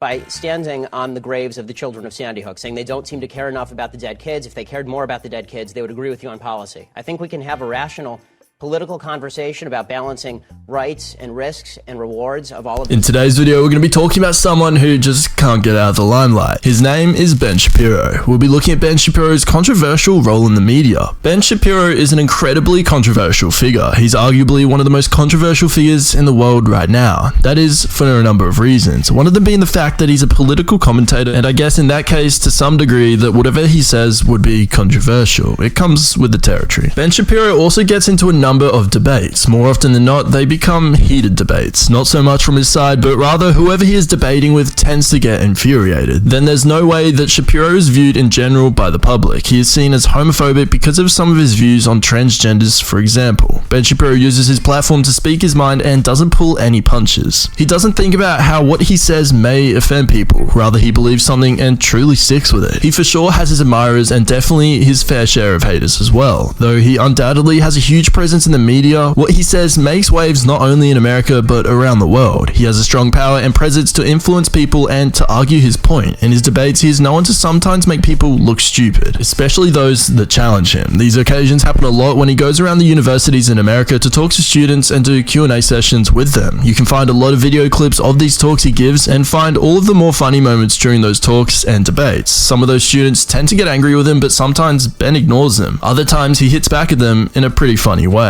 by standing on the graves of the children of Sandy Hook, saying they don't seem to care enough about the dead kids. If they cared more about the dead kids, they would agree with you on policy. I think we can have a rational political conversation about balancing rights and risks and rewards of all of In today's video, we're going to be talking about someone who just can't get out of the limelight. His name is Ben Shapiro. We'll be looking at Ben Shapiro's controversial role in the media. Ben Shapiro is an incredibly controversial figure. He's arguably one of the most controversial figures in the world right now. That is for a number of reasons. One of them being the fact that he's a political commentator, and I guess in that case, to some degree, that whatever he says would be controversial. It comes with the territory. Ben Shapiro also gets into a number of debates. More often than not, they become heated debates. Not so much from his side, but rather whoever he is debating with tends to get infuriated. Then there's no way that Shapiro is viewed in general by the public. He is seen as homophobic because of some of his views on transgenders, for example. Ben Shapiro uses his platform to speak his mind and doesn't pull any punches. He doesn't think about how what he says may offend people. Rather, he believes something and truly sticks with it. He for sure has his admirers and definitely his fair share of haters as well. Though he undoubtedly has a huge presence in the media, what he says makes waves not only in America but around the world. He has a strong power and presence to influence people and to argue his point. In his debates, he is known to sometimes make people look stupid, especially those that challenge him. These occasions happen a lot when he goes around the universities in America to talk to students and do Q&A sessions with them. You can find a lot of video clips of these talks he gives and find all of the more funny moments during those talks and debates. Some of those students tend to get angry with him, but sometimes Ben ignores them. Other times he hits back at them in a pretty funny way.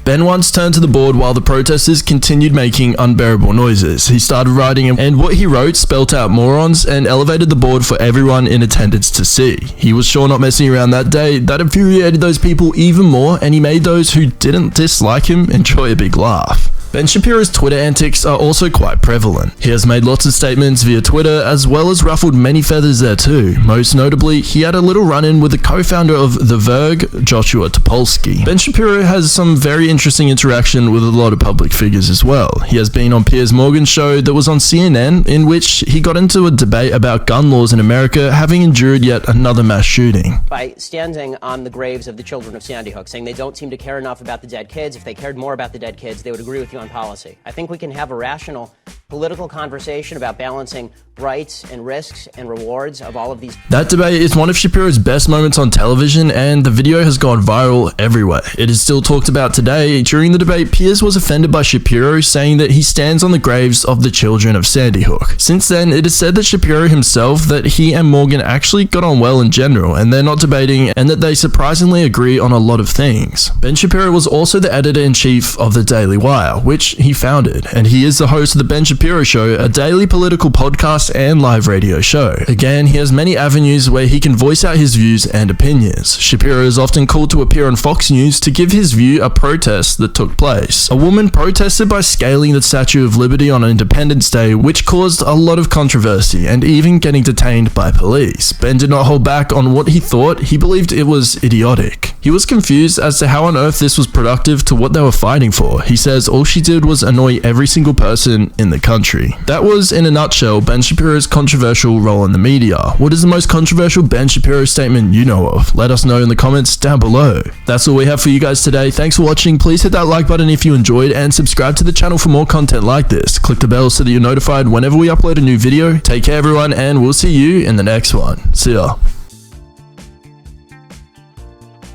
Ben once turned to the board while the protesters continued making unbearable noises. He started writing, and what he wrote spelt out morons and elevated the board for everyone in attendance to see. He was sure not messing around that day. That infuriated those people even more, and he made those who didn't dislike him enjoy a big laugh. Ben Shapiro's Twitter antics are also quite prevalent. He has made lots of statements via Twitter as well as ruffled many feathers there too. Most notably, he had a little run-in with the co-founder of The Verge, Joshua Topolsky. Ben Shapiro has some very interesting interaction with a lot of public figures as well. He has been on Piers Morgan's show that was on CNN, in which he got into a debate about gun laws in America, having endured yet another mass shooting. By standing on the graves of the children of Sandy Hook, saying they don't seem to care enough about the dead kids. If they cared more about the dead kids, they would agree with you on policy. I think we can have a rational political conversation about balancing rights and risks and rewards of all of these. That debate is one of Shapiro's best moments on television, and the video has gone viral everywhere. It is still talked about today. During the debate, Piers was offended by Shapiro, saying that he stands on the graves of the children of Sandy Hook. Since then, it is said that Shapiro himself, that he and Morgan actually got on well in general, and they're not debating, and that they surprisingly agree on a lot of things. Ben Shapiro was also the editor-in-chief of the Daily Wire, which he founded, and he is the host of the Ben Shapiro Show, a daily political podcast and live radio show. Again, he has many avenues where he can voice out his views and opinions. Shapiro is often called to appear on Fox News to give his view a protest that took place. A woman protested by scaling the Statue of Liberty on Independence Day, which caused a lot of controversy and even getting detained by police. Ben did not hold back on what he thought. He believed it was idiotic. He was confused as to how on earth this was productive to what they were fighting for. He says all she did was annoy every single person in the country. That was, in a nutshell, Ben Shapiro's controversial role in the media. What is the most controversial Ben Shapiro statement you know of? Let us know in the comments down below. That's all we have for you guys today. Thanks for watching. Please hit that like button if you enjoyed, and subscribe to the channel for more content like this. Click the bell so that you're notified whenever we upload a new video. Take care everyone, and we'll see you in the next one. See ya.